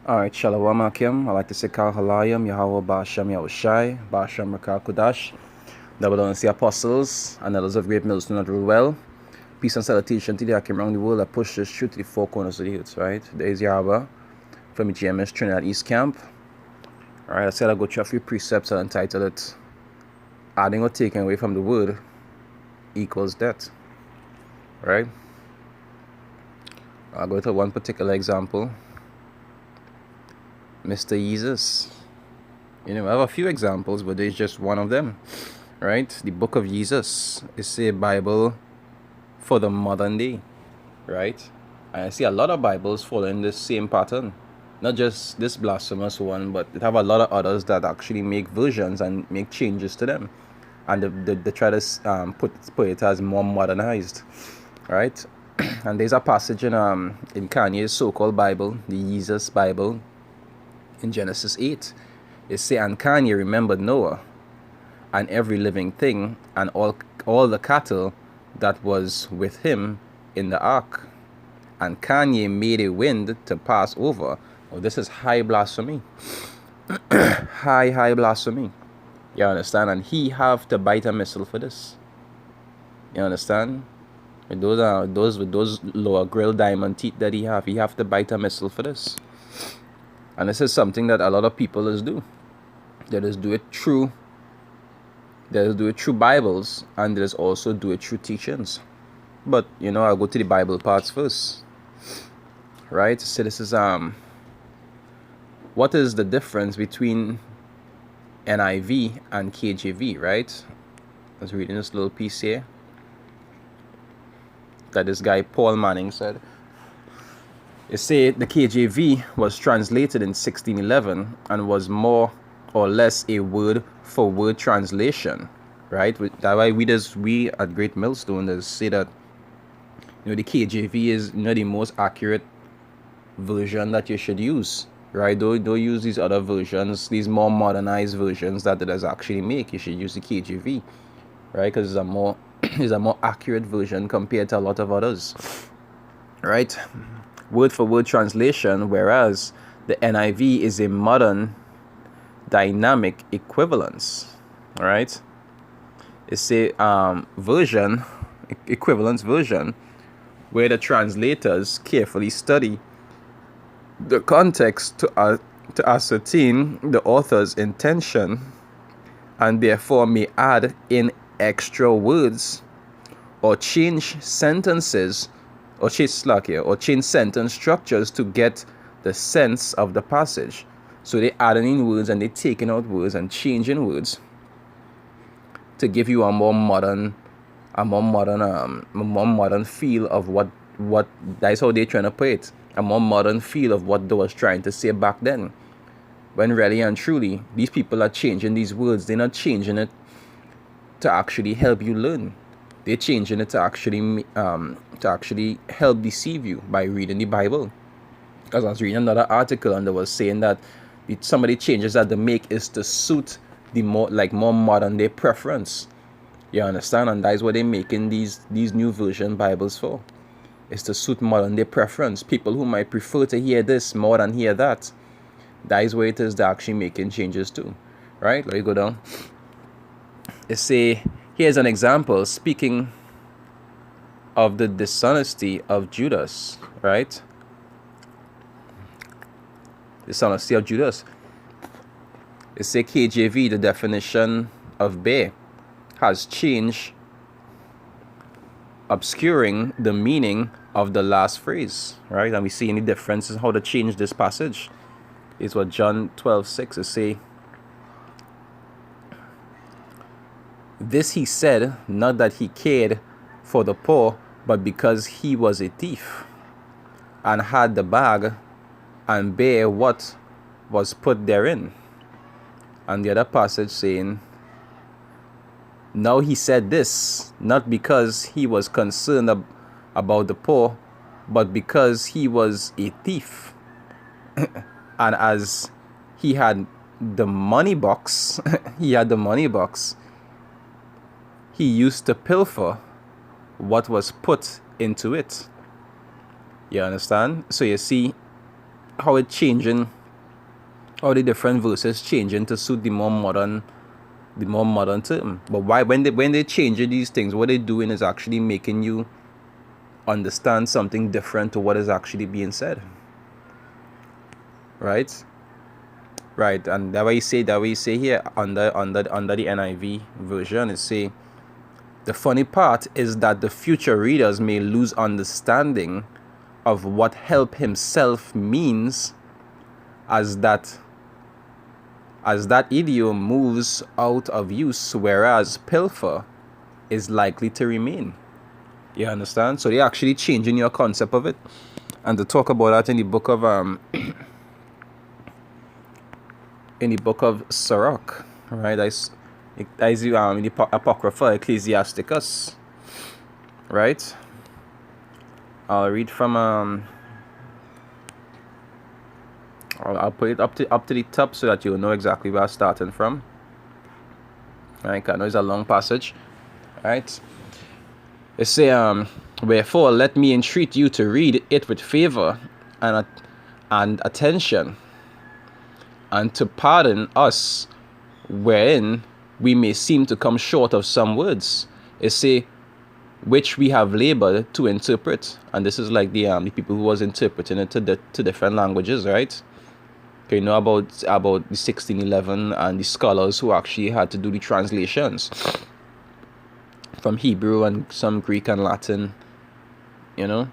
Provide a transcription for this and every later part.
Alright, Shalom Akim. I like to say Kal Halayim, Yahweh Ba'ashem Yahushai, Ba'ashem Rakal Kudash. Double down the apostles and others of great mills do not rule well. Peace and salutation to the Akim around the world that push this truth to the four corners of the earth, right? There is Yahweh from the GMS Trinidad East Camp. Alright, I said I'll go through a few precepts and entitled it Adding or Taking Away from the Word equals Death. Right? I'll go to one particular example. Mr. Jesus. I have a few examples, but there's just one of them, right? The book of Jesus is a Bible for the modern day, right? And I see a lot of Bibles following this same pattern. Not just this blasphemous one, but it have a lot of others that actually make versions and make changes to them. And they try to put it as more modernized, right? And there's a passage in Kanye's so-called Bible, the Jesus Bible, in Genesis 8. It say, and Kanye remembered Noah and every living thing and all the cattle that was with him in the ark. And Kanye made a wind to pass over. Oh, this is high blasphemy. high blasphemy. You understand? And he have to bite a missile for this. You understand? With those lower grill diamond teeth that he have to bite a missile for this. And this is something that a lot of people do. They just do it through Bibles, and they just also do it through teachings. But I'll go to the Bible parts first. Right? So this is what is the difference between NIV and KJV, right? I was reading this little piece here that this guy Paul Manning said. It say the KJV was translated in 1611 and was more or less a word-for-word translation, right? That's why we at Great Millstone say that the KJV is the most accurate version that you should use, right? Don't use these other versions, these more modernized versions that it does actually make. You should use the KJV, right? Because it's a more accurate version compared to a lot of others, right? Word-for-word translation, whereas the NIV is a modern dynamic equivalence. All right, it's a equivalence version where the translators carefully study the context to ascertain the author's intention and therefore may add in extra words or change sentences or change sentence structures to get the sense of the passage. So they adding in words and they taking out words and changing words to give you a more modern feel of what that's how they're trying to put it. A more modern feel of what they was trying to say back then. When really and truly, these people are changing these words. They're not changing it to actually help you learn. They're changing it to actually help deceive you by reading the Bible. Because I was reading another article and they was saying that some of the changes that they make is to suit the more modern day preference. You understand? And that is what they're making these new version Bibles for. It's to suit modern day preference. People who might prefer to hear this more than hear that. That is where it is they're actually making changes too. Right? Let me go down. Here's an example speaking of the dishonesty of Judas, right? Dishonesty of Judas. It says KJV, the definition of bear, has changed, obscuring the meaning of the last phrase, right? And we see any differences how to change this passage. Is what John 12:6 is say. This he said, not that he cared for the poor, but because he was a thief, and had the bag, and bare what was put therein. And the other passage saying, now he said this, not because he was concerned about the poor, but because he was a thief. And as he had the money box, he used to pilfer what was put into it. You understand? So you see how it changing All the different verses changing to suit the more modern term. But why, when they change these things, what they're doing is actually making you understand something different to what is actually being said. Right? Right. And that way you say here under the NIV version, it say, the funny part is that the future readers may lose understanding of what help himself means as that idiom moves out of use, whereas pilfer is likely to remain. You understand? So they're actually changing your concept of it. And to talk about that in the book of Sirach, right? That's in the Apocrypha Ecclesiasticus, right? I'll read from I'll put it up to the top so that you'll know exactly where I'm starting from. Right? I know it's a long passage. Right? It say, wherefore let me entreat you to read it with favor and attention, and to pardon us wherein we may seem to come short of some words. It say, which we have labored to interpret. And this is like the people who was interpreting it to different languages, right? Okay, you know about the 1611 and the scholars who actually had to do the translations from Hebrew and some Greek and Latin, you know.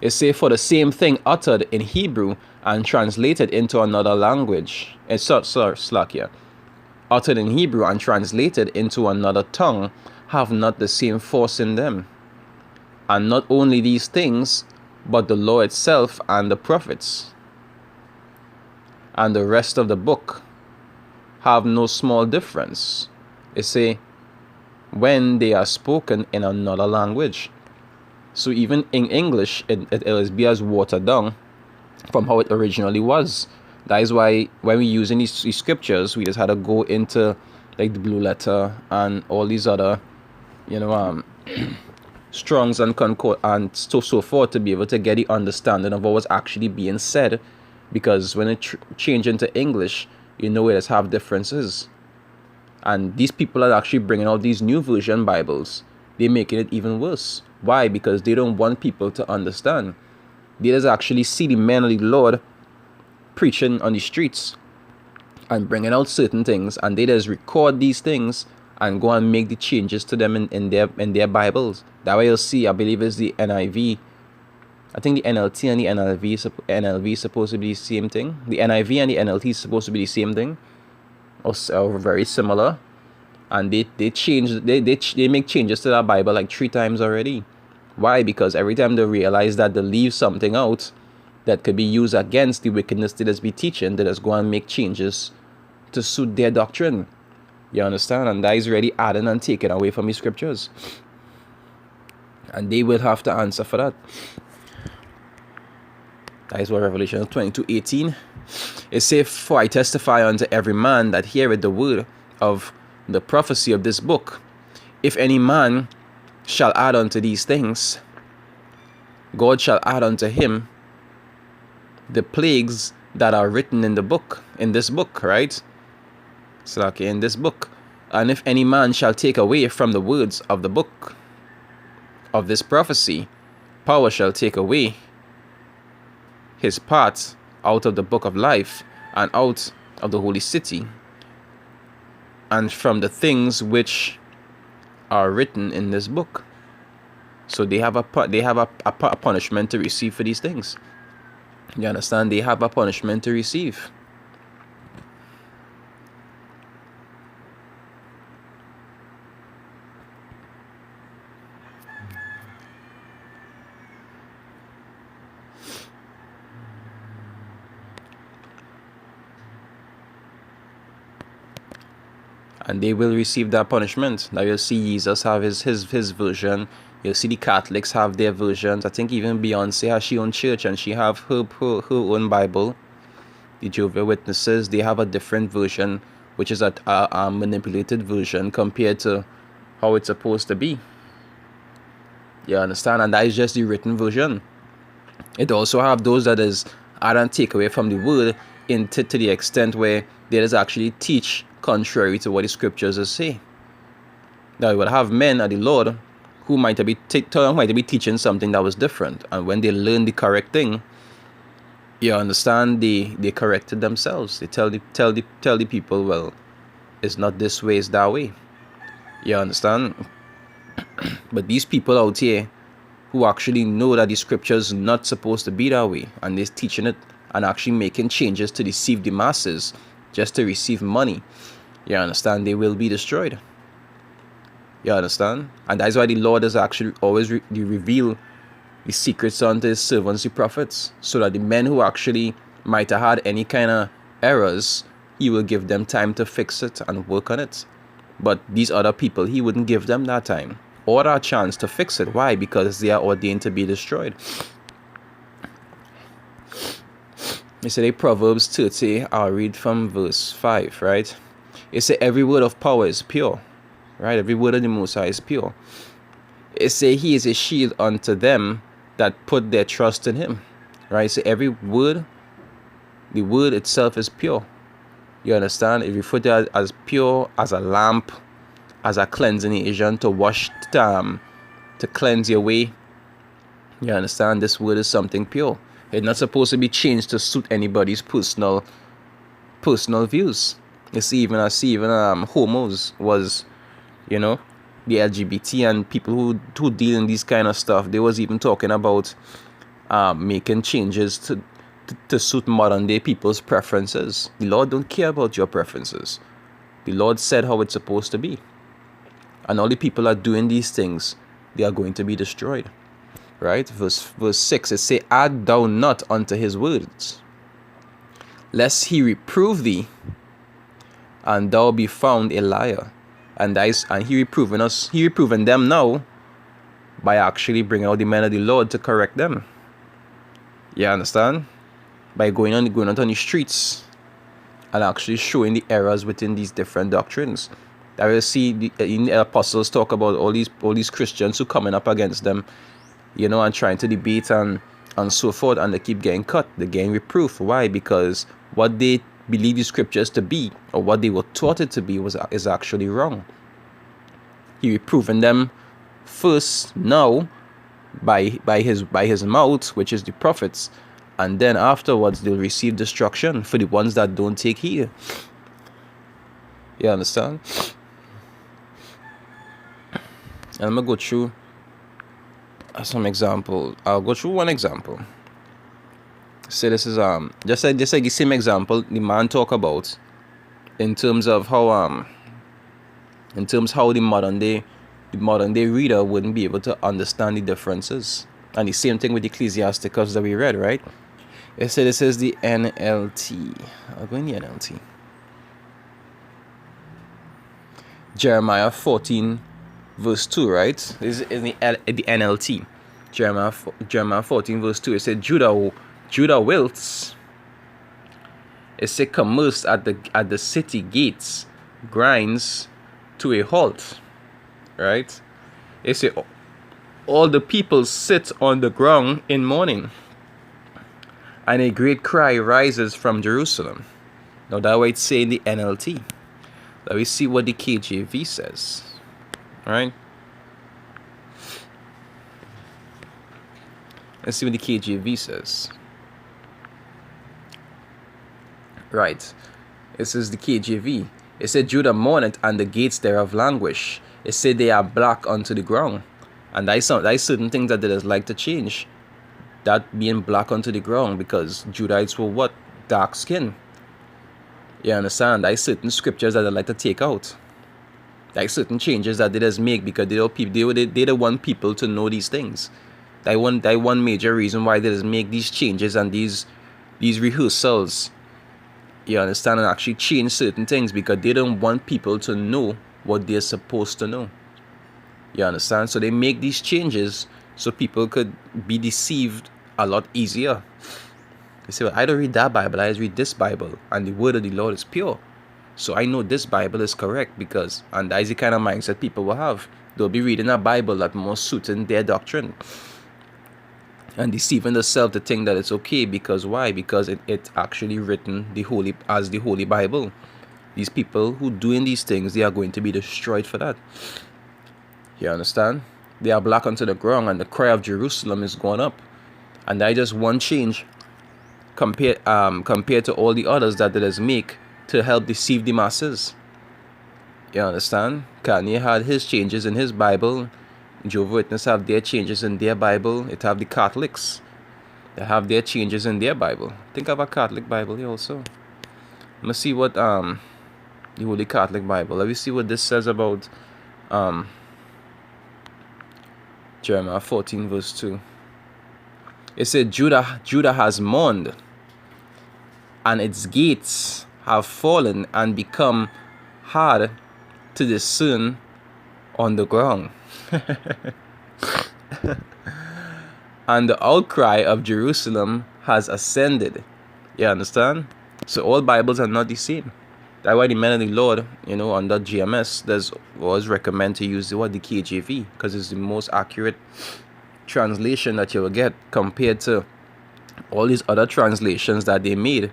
It say, for the same thing uttered in Hebrew and translated into another language. It's Slakia. Uttered in Hebrew and translated into another tongue have not the same force in them. And not only these things, but the law itself and the prophets and the rest of the book have no small difference. It say, when they are spoken in another language. So even in English, it will be as watered down from how it originally was. That is why when we're using these scriptures, we just had to go into like the Blue Letter and all these other, Strongs and Concord and so forth to be able to get the understanding of what was actually being said. Because when it change into English, it just have differences. And these people are actually bringing out these new version Bibles. They're making it even worse. Why? Because they don't want people to understand. They just actually see the men of the Lord preaching on the streets and bringing out certain things, and they just record these things and go and make the changes to them in their Bibles. That way you'll see, I believe it's the NIV. I think the NLT and the NLV is supposed to be the same thing. The NIV and the NLT is supposed to be the same thing, or very similar. And they make changes to that Bible like 3 times already. Why? Because every time they realize that they leave something out that could be used against the wickedness they just be teaching, they just go and make changes to suit their doctrine. You understand? And that is really adding and taking away from the scriptures. And they will have to answer for that. That is what Revelation 22:18. It says, for I testify unto every man that heareth the word of the prophecy of this book. If any man shall add unto these things, God shall add unto him the plagues that are written in this book, right? So okay, in this book. And if any man shall take away from the words of the book of this prophecy, power shall take away his part out of the book of life and out of the holy city and from the things which are written in this book. So they have a punishment to receive for these things. You understand? They have a punishment to receive. And they will receive that punishment. Now you'll see Jesus have his version. You'll see the Catholics have their versions. I think even Beyonce has her own church and she have her own Bible. The Jehovah's Witnesses, they have a different version, which is a manipulated version compared to how it's supposed to be. You understand? And that is just the written version. It also have those that is add and take away from the word to the extent where they just actually teach contrary to what the scriptures say. Now you will have men at the Lord who might be teaching something that was different, and when they learn the correct thing, you understand, they corrected themselves. They tell the people, well, it's not this way, it's that way. You understand? But these people out here who actually know that the scriptures are not supposed to be that way, and they're teaching it and actually making changes to deceive the masses just to receive money, you understand, they will be destroyed. You understand? And that's why the Lord has actually always reveal the secrets unto his servants, the prophets, so that the men who actually might have had any kind of errors, he will give them time to fix it and work on it. But these other people, he wouldn't give them that time or that chance to fix it. Why? Because they are ordained to be destroyed. You say Proverbs 30, I'll read from verse 5, right? It says, every word of power is pure, right? Every word of the Most High is pure. It says, he is a shield unto them that put their trust in him, right? So every word, the word itself is pure. You understand? If you put it as pure as a lamp, as a cleansing agent to wash, to cleanse your way, you understand? This word is something pure. It's not supposed to be changed to suit anybody's personal views. You see, even homos was, the LGBT and people who deal in these kind of stuff, they was even talking about making changes to suit modern day people's preferences. The Lord don't care about your preferences. The Lord said how it's supposed to be. And all the people are doing these things, they are going to be destroyed. Right? Verse 6, it say, add thou not unto his words, lest he reprove thee, and thou be found a liar. And he reproving them now by actually bringing out the men of the Lord to correct them. You understand? By going out on the streets and actually showing the errors within these different doctrines. I will see the apostles talk about all these Christians who coming up against them, and trying to debate and so forth, and they keep getting cut. They're getting reproof. Why? Because what they believe the scriptures to be, or what they were taught it to be, is actually wrong. He reproving them first now by his mouth, which is the prophets, and then afterwards they'll receive destruction for the ones that don't take heed. You understand? And I'm gonna go through some example. I'll go through one example. So this is just like the same example the man talk about in terms how the modern day reader wouldn't be able to understand the differences. And the same thing with the Ecclesiasticus that we read, right? It said this is the NLT. I'll go in the NLT. Jeremiah 14 verse 2, right? This is the NLT. Jeremiah 14 verse 2. It said Judah wilts. It said commerce at the city gates grinds to a halt. Right? It said all the people sit on the ground in mourning, and a great cry rises from Jerusalem. Now that way it's saying the NLT. Let me see what the KJV says. Right? Let's see what the KJV says. Right. It says the KJV. It said Judah mourneth, and the gates thereof languish. It said they are black unto the ground. And that is certain things that they just like to change. That being black unto the ground, because Judahites were what? Dark skin. You understand? There are certain scriptures that they like to take out. There are certain changes that they just make because they don't want people to know these things. That one major reason why they just make these changes and these rehearsals. You understand? And actually change certain things because they don't want people to know what they're supposed to know. You understand? So they make these changes so people could be deceived a lot easier. They say, well, I don't read that Bible, I just read this Bible, and the word of the Lord is pure. So I know this Bible is correct because, and that is the kind of mindset people will have. They'll be reading a Bible that more suiting their doctrine. and deceiving themselves to think that it's okay. Because why? Because it actually written the Holy Bible. These people who doing these things, they are going to be destroyed for that. You understand? They are black unto the ground, and the cry of Jerusalem is going up. And that is just one change compared to all the others that it does make to help deceive the masses. You understand? Kanye had his changes in his Bible. Jehovah's Witnesses have their changes in their Bible. It have the Catholics. They have their changes in their Bible. Think of a Catholic Bible here also. Let's see what the Holy Catholic Bible. Let me see what this says about Jeremiah 14 verse 2. It said Judah has mourned, and its gates have fallen and become hard to discern on the ground. And the outcry of Jerusalem has ascended. You understand? So all Bibles are not the same. That's why the men of the Lord, under GMS, was recommend to use the KJV, because it's the most accurate translation that you will get compared to all these other translations that they made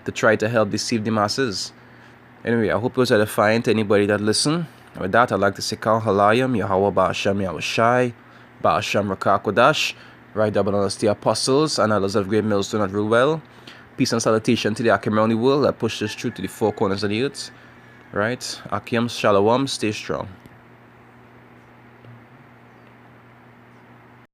to try to help deceive the masses. Anyway, I hope it was edifying to anybody that listened. With that, I'd like to say Kal Halayim, Yahweh Ba'asham Yahushai, Ba'asham Rakakodash, right double honors the apostles and others of great millstone that rule well. Peace and salutation to the Akim around the world that pushes through to the four corners of the earth. Right? Akim, Shalom, stay strong.